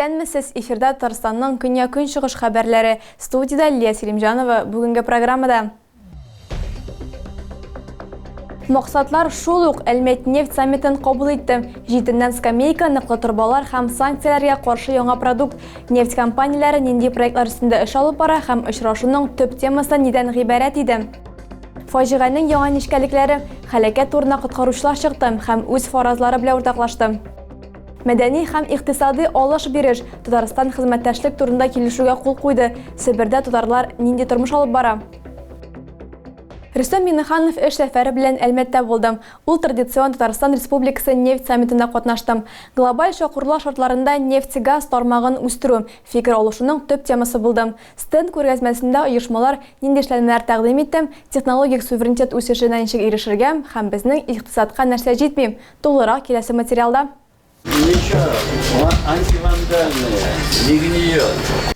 Исәнмесез, эфирда Татарстанның көнья көнчыгыш хәбәрләре. Студияда Лия Селимҗанова бүгенге программада. Максатлар шул ук Әлмәт-нефть саммитын кабул итте. 7 скамейка, ныклы торбалар һәм санкцияләргә каршы яңа продукт. Нефть компанияләре нинди проектлар өстендә эш алып бара һәм очрашуның төп темасы нидән гыйбарәт иде? Фаҗиганың яңа нечкәлекләре, һәлакәт турында коткаручылар чыкты һәм үз фаразлары белән уртаклашты. Мәдәни һәм икътисади алыш-биреш Татарстан хезмәттәшлек турында килешүгә кул куйды. Себердә татарлар нинди тормыш алып бара? Рөстәм Миңнеханов эш сәфәре белән Әлмәттә булды. Ул традицион Татарстан Республикасы нефть саммитында катнашты. Глобаль чакырулар шартларында нефть-газ тармагын үстерү фикер алышуның төп темасы булды. Стенд күргәзмәсендә оешмалар нинди эшләнмәләр тәкъдим итте, технологик суверенитет үсешенә ничек ирешергә һәм безнең икътисадка нәрсә җитми. Тулырак киләсе материалда.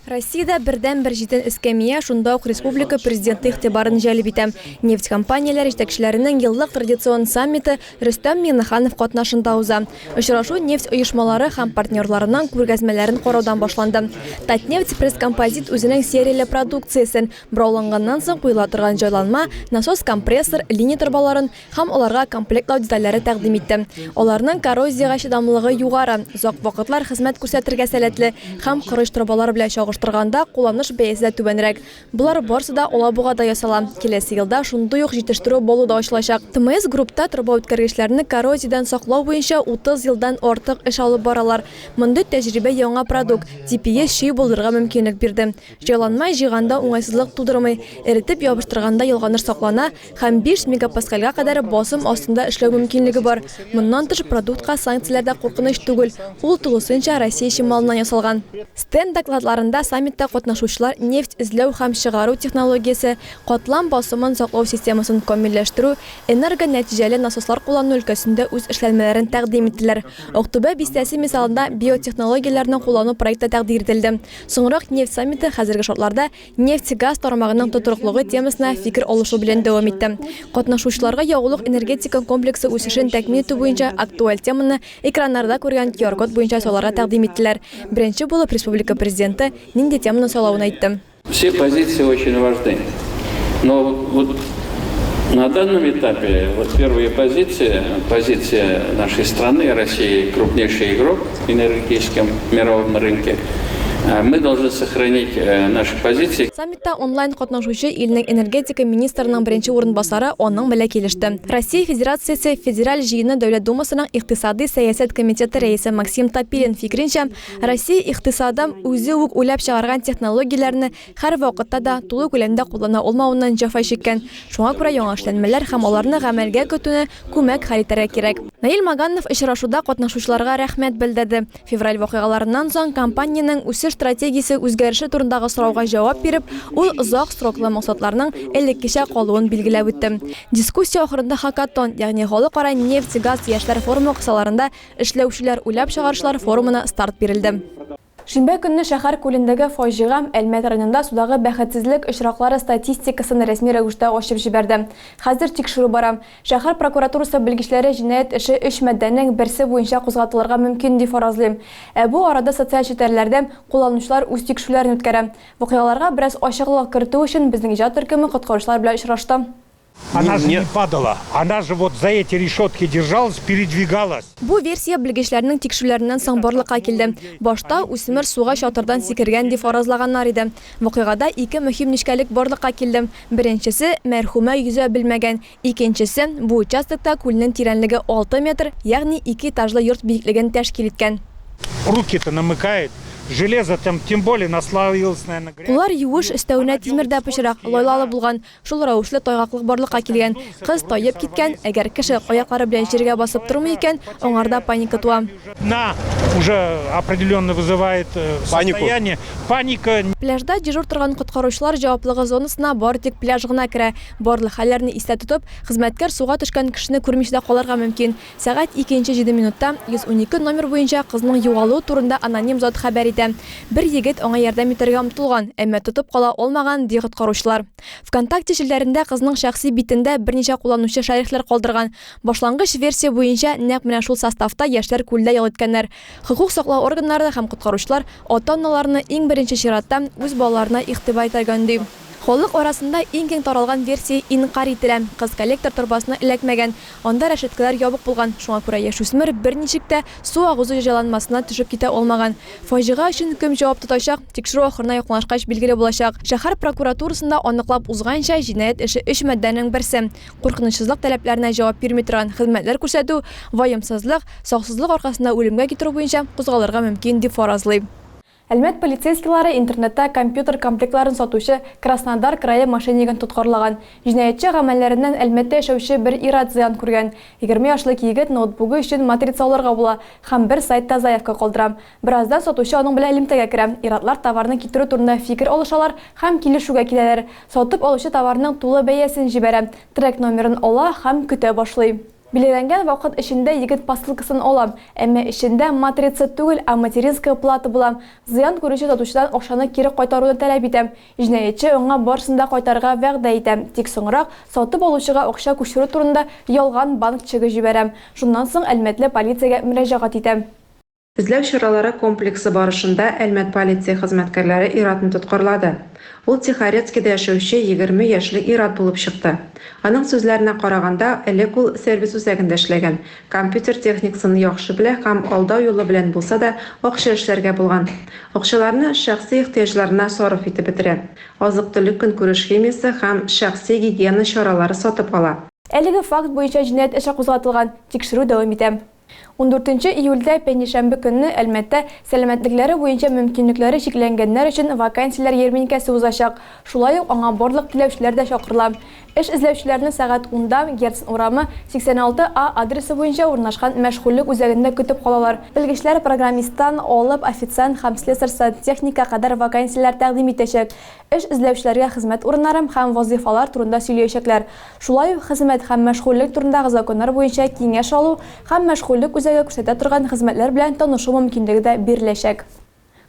Россиядә бердән-бер җитен эскәмия, шунда ук республика президенты игътибарын җәлеп итә. Нефть компанияләре җитәкчеләренең еллык традицион саммиты Рөстәм Миңнеханов катнашында уза. Очрашу нефть оешмалары һәм партнерларының күргәзмәләрен караудан башланды. Татнефть пресс-композит үзенең серияле продукциясен брауланганнан соң куела торган җайланма, насос компрессор, линия торбаларын һәм аларга комплектлау детальләре тәкъдим итте. Аларның коррозиягә чыдамлылыгы югары, озак вакытлар хезмәт күрсәтергә сәләтле һәм корыш торбалары белән чагыштырганда кулланыш бәясе түбәнрәк. Булар барысы да Алабугада ясала. Киләсе елда шундый ук җитештерү болуда ачылачак. ТМС группта торба үткәргечләрне коррозиядән саклау буенча 30 елдан артык эш алып баралар. Мондый тәҗрибә яңа продукт TPS чөй булдырырга мөмкинлек бирде. Җайланма җыйганда уңайсызлык тудырмый, эретеп ябыштырганда ялганыр саклана һәм 5 мегапаскальгә кадәр басым астында эшләү мөмкинлеге бар. Моннан тыш продуктка санкцияләрдә куркыныч түгел. Ул тулысынча Россия чималыннан ясалган. Стенд докладларында саммитта катнашучылар нефть эзләү һәм чыгару технологиясе, катлам басымын саклау системасын камилләштерү, энерго нәтиҗәле насослар куллану өлкәсендә үз эшләнмәләрен тәкъдим иттеләр. Октябрь бистәсе мисалында биотехнологияләрне куллану проекты тәкъдим ителде. Соңрак нефть саммиты хәзерге шартларда нефть-газ тармагының тотрыклыгы темасына фикер алышу белән дәвам итте. Катнашучыларга ягулык энергетика комплексы үсешен тәкъдим итү буенча актуаль теманы экраннарда күргән QR-код буенча саларга тәкъдим иттеләр. Беренче булып республика президенты нинди теманы салауын әйтте. Все позиции очень важны. Но вот на данном этапе первая позиция нашей страны, России, крупнейший игрок в энергетическом мировом рынке. Мы должны сохранить наши позиции. Саммитта онлайн катнашучы илнең энергетика министрының беренче урынбасары аның белән килеште. Россия Федерациясе Федераль җыены Дәүләт Думасының икътисади сәясәт комитеты рәисе Максим Топилин фикеренчә, Россия икътисадын үзе үк уйлап чыгарган технологияләрне һәр вакытта да тулы күләмдә куллана алмавыннан җәфа чиккән. Шуңа күрә яңа эшләнмәләр һәм аларны гамәлгә көтүне күмәк хәл итәргә кирәк. Наил Маганов очрашуда катнашучыларга рәхмәт белдерде. Февраль вакыйгаларыннан соң компаниянең үсеш стратегиясе үзгәреше турындагы сорауга җавап биреп, ул озак сроклы максатларның элеккечә калуын билгеләп үтте. Дискуссия ахырында хакатон, ягъни халыкара нефть-газ яшьләр форумы кысаларында эшләүчеләр уйлап чыгарышлар форумына старт бирелде. Шимбә көнне шәһәр күлендәге фаҗига Әлмәт районында судагы бәхетсезлек очраклары статистикасын рәсми рәвештә ачып җибәрде. Хәзер тикшерү бара. Шәһәр прокуратурасы белгечләре җинаять эше 3 маддәнең берсе буенча кузгатылырга мөмкин дип фаразлый. Бу арада социаль челтәрләрдә кулланучылар үз тикшерүләрен үткәрә. Вакыйгаларга бераз ачыклык кертү өчен безнең иҗат төркеме коткаручылар белән очрашты. Она же не падала, она же вот за эти решетки держалась, передвигалась. Бу версия белгечләрнең тикшерүләреннән соң барлыкка килде. Башта үсмер суга чатырдан сикергән дип фаразлаганнар иде. Вакыйгада 2 мөһим нечкәлек барлыкка килде. Беренчесе мәрхүмә йөзә белмәгән, икенчесе бу участокта күлнең тирәнлеге 6 метр, ягъни 2 этажлы йорт биеклеген тәшкил иткән. Руки-то намыкает. Железо там тем более наслоилось, наверное, грязь. Улар юеш өстәвенә тимердә пычрак, лайлалы булган. Шул рәвешле тайгаклык барлыкка килгән. Кыз таеп киткән, әгәр кеше аяклары белән җиргә басып тормый икән, аңарда паника туа. Уже определенно вызывает состояние. Паника. Пляжда дежур торган коткаручылар җаваплыгы зонасына бары тик пляж гына керә. Барлык хәлләрне истә тотып, хезмәткәр суга төшкән кешене күрмичә калырга мөмкин. Сәгать 2:07 минутта 112 номер буенча кызның югалуы турында аноним зат хәбәр итә. итә. Бер егет аңа ярдәм итәргә омтылган, әмма тотып кала алмаган ди коткаручылар. ВКонтакте җилләрендә кызның шәхси битендә берничә кулланучы шарихлар калдырган. Башлангыч версия буенча нәкъ менә шул составта яшьләр күлдә ял иткәннәр. Хокук саклау органнары һәм коткаручылар ата-аналарны иң беренче чиратта үз балаларына игътибар итәргә ди. Халык арасында иң киң таралган версия инкар ителә. Кыз коллектор торбасына эләкмәгән, анда рәшәткәләр ябык булган. Шуңа күрә яшүсмер берничек тә су агызу җәзаланмасына төшеп китә алмаган. Фаҗига өчен кем җавап тотачак, тикшерү ахырына якынлашкач билгеле булачак. Шәһәр прокуратурасында аныклап узганча җинаять эше 3 маддәнең берсе. Куркынычсызлык таләпләренә җавап бирми торган хезмәтләр күрсәтү, ваемсызлык, саксызлык аркасында үлемгә китерү буенча кузгалырга мөмкин дип фаразлый. Әлмәт полицейскийлары интернетта компьютер комплектларын сатучы Краснодар крае мошеннигын тоткарлаган. Җинаятьче гамәлләреннән Әлмәттә яшәүче бер ир-ат зыян күргән. 20 яшьлек егет ноутбугы өчен матрица алырга була һәм бер сайтта заявка калдыра. Бераздан сатучы аның белән элемтәгә керә. Ир-атлар товарны китерү турында фикер алышалар һәм килешүгә киләләр. Сатып алучы товарның тулы бәясен җибәрә, трек номерын ала һәм көтә башлый. Билгеләнгән вакыт эчендә егет посылкасын алам, әмма эчендә матрица түгел, а материнская плата була. Зыян күрүче сатучыдан акчаны кире кайтаруны таләп итә. Җинаятьче аңа барысын да кайтарырга вәгъдә итә. Тик соңрак сатып алучыга акча күчерү турында ялган банк чеге җибәрә. Шуннан соң Әлмәтле полициягә мөрәҗәгать итә. Эзләү чаралары комплексы барышында Әлмәт полиция хезмәткәрләре ир-атны тоткарлады. Ул Тихорецкида яшәүче 20 яшьлек ир-ат булып чыкты. Аның сүзләренә караганда, элек ул сервис үзәгендә эшләгән. Компьютер техникасын яхшы белә һәм алдау юлы белән булса да акча эшләргә булган. Акчаларны шәхси ихтыяҗларына сарыф итеп бетерә. Азык-төлек көнкүреш химиясе һәм шәхси гигиена чаралары сатып ала. Әлеге факт буенча җинаять эше кузгатылган, тикшерү дәвам итә. 14 июльдә пәнҗешәмбе көнне Әлмәттә сәламәтлекләре буенча мөмкинлекләре чикләнгәннәр өчен вакансияләр ярминкәсе узачак. Шулай ук аңа барлык теләүчеләр дә чакырыла. Эш эзләүчеләрне сәгать 10-да Герцен урамы 86А адресы буенча урнашкан мәшгульлек үзәгендә көтеп калалар. Белгечләр программисттан алып официант һәм слесарь-сантехника кадәр вакансияләр тәкъдим итәчәк. Эш эзләүчеләргә хезмәт урыннары һәм вазифалар турында сөйләячәкләр. Шулай ук хезмәт һәм мәшгульлек турындагы законнар буенча киңәш алу һәм мәшгульлек үзәге күрсәтә торган хезмәтләр белән танышу мөмкинлеге дә биреләчәк.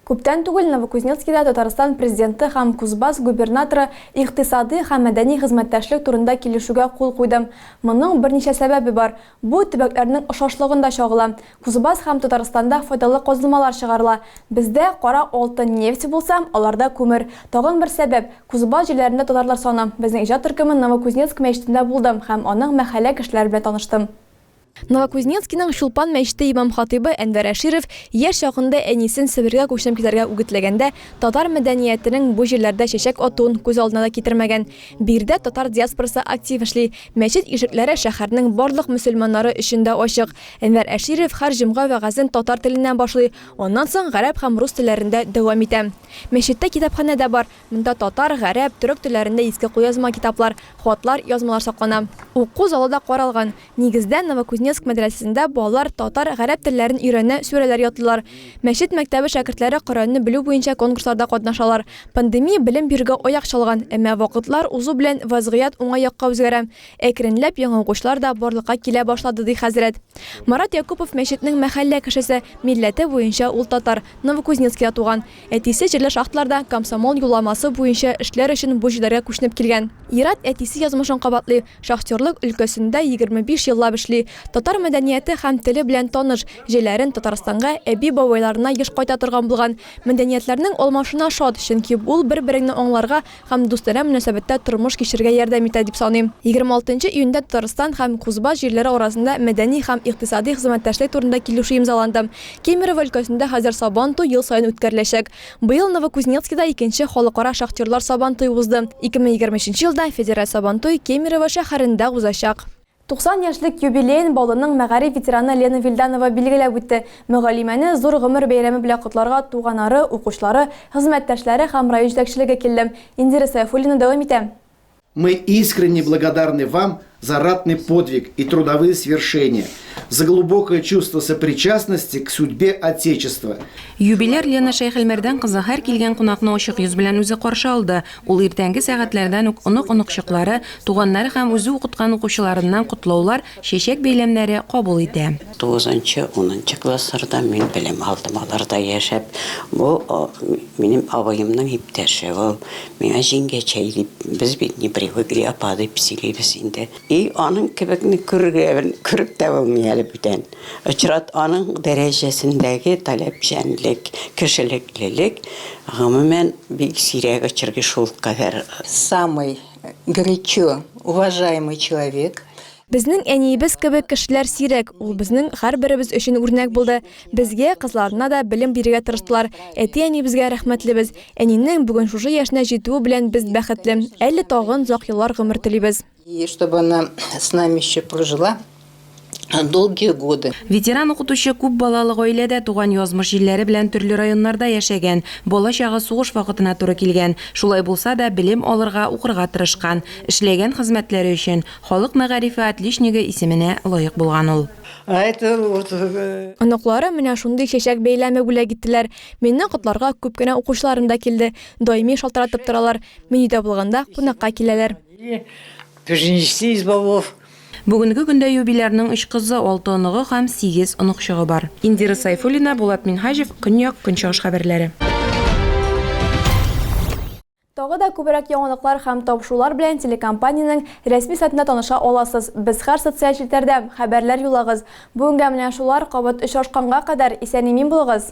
Күптән түгел Новокузнецкида Татарстан президенты һәм Кузбасс губернаторы икътисади һәм мәдәни хезмәттәшлек турында килешүгә кул куйды. Моның берничә сәбәбе бар. Бу төбәкләрнең охшашлыгында чагыла. Кузбасс һәм Татарстанда файдалы казылмалар чыгарыла. Бездә кара алтын нефть булса, аларда күмер. Тагын бер сәбәп Кузбасс җирләрендә татарлар саны. Безнең иҗат төркеме Новокузнецк мәчетендә булдым һәм аның мәхәллә кешеләре белән таныштым. Новокузнецкиның Чулпан мәчете имам-хатибы Әнвәр Әширов яшь чагында әнисен Себергә күченеп китәргә үгетләгәндә татар мәдәниятенең бу җирләрдә чәчәк атуын күз алдына да китермәгән. Бирдә татар диаспорасы актив эшли. Мәчет ишекләре шәһәрнең барлык мөселманнары өчен дә ачык. Әнвәр Әширов һәр җомга вәгазен татар теленнән башлый, аннан соң гарәп һәм рус телләрендә дәвам итә. Мәчеттә китапханә дә бар. Монда татар, гарәп, төрек телләрендә иске куязма китаплар, хатлар, язмалар саклана. Уку залы да каралган. Нигездә Новокузнецк мәдрәсәсендә балалар татар, гарәп телләрен өйрәнә, сүрәләр ятылар. Мәчет мәктәбе шәкертләре Коръәнне белү буенча конкурсларда катнашалар. Пандемия белем бирүгә аяк чалган, әмма вакытлар узу белән вазгыять уңай якка үзгәрә. Әкренләп яңа укучылар да барлыкка килә башлады ди хәзрәт. Марат Якупов мәчетнең мәхәллә кешесе, милләте буенча ул татар, Новокузнецкида туган. Әтисе җирле шахтларда комсомол юлламасы буенча эшләр өчен бу җирләргә күченеп килгән. Ират әтисе язмышын кабатлый, шахтерлык өлкәсендә 25 еллап эшли. Татар мәдәнияте һәм теле белән таныш, җиләрен Татарстанга әби бабайларына еш кайта торган булган. Мәдәниятләрнең алмашына шат, чөнки ул бер-береңне аңларга һәм дустара мөнәсәбәттә тормыш кичерергә ярдәм итә дип саныйм. 26 июньдә Татарстан һәм Кузбасс җирләре арасында мәдәни һәм икътисади хезмәттәшлек турында килешү имзаланды. Кемерово өлкәсендә хәзер Сабантуй ел саен үткәреләчәк. Быел Новокузнецкида 2нче халыкара шахтерлар Сабантуй узды. 2023 елда федераль Сабантуй Кемерово шәһәрендә узачак. 90 яшьлек юбилейн балының мәгариф ветераны Лена Вильданова билгеләп үтте. Мөгаллимәне зур гомер бәйрәме белән котларга туганнары, укучылары, хезмәттәшләре һәм район җитәкчелеге килде. Индира Сайфуллина дәвам итә. Мы искренне благодарны вам за ратный подвиг и трудовые свершения, за глубокое чувство сопричастности к судьбе Отечества. Юбиляр Лена Шейхелмерден кызы һәр килгән кунакны ачык йөз белән үзе каршы алды. Ул иртәнге сәгатьләрдән үк онык чыклары, туганнары һәм үзе укыткан укучыларыннан котлаулар, чәчәк бәйләмнәре кабул итә. 9-10 классларда мин белем алдым, аларда яшәп. Бу минем абыемның иптәше, ул миңа җиңгә чәйлеп, без бит не привыкли апады псилибез инде. И аның кебекне күреп тә булмый әле бүтән. Очрат аның дәрәҗәсендәге таләпчәнлек, кешелеклелек гомумән бик сирәк очрый шул кадәр. Самый горячо уважаемый человек. Безнең әниебез кебек кешеләр сирәк, ул безнең һәрберебез өчен үрнәк булды. Безгә, кызларына да белем бирергә тырыштылар. Әти-әнибезгә рәхмәтлебез. Әнинең бүген шушы яшенә җитүе белән без бәхетле. Әле тагын озак еллар гомер телибез. И чтобы она с нами еще прожила долгие годы. Ветеран укытучы күп балалы гаиләдә туган язмыш җилләре белән төрле районнарда яшәгән, бала чагы сугыш вакытына туры килгән. Шулай булса да белем алырга, укырга тырышкан, эшләгән хезмәтләре өчен халык мәгарифе отличнигы исеменә лаек булган ул. Оныклары менә шундый чәчәк бәйләме бүләк иттеләр. Мине котларга күп кенә укучыларым да килде. Даими шалтыратып торалар. Мин өйдә булганда кунакка киләләр. Принести из бобов. Бүгенге көндә юбилярның 3 кызы, 6 оныгы һәм 8 оныкчыгы бар. Индира Сайфуллина, Булат Минхажев, Көньяк Көнчыгыш хәбәрләре. Тагы да күбрәк яңалыклар һәм тапшырулар белән телекомпаниянең рәсми сайтында таныша аласыз. Без һәр социаль челтәрдә хәбәрләр юлагыз. Бүгенгә менә шулар, кабат очрашканга кадәр исән-имин булыгыз.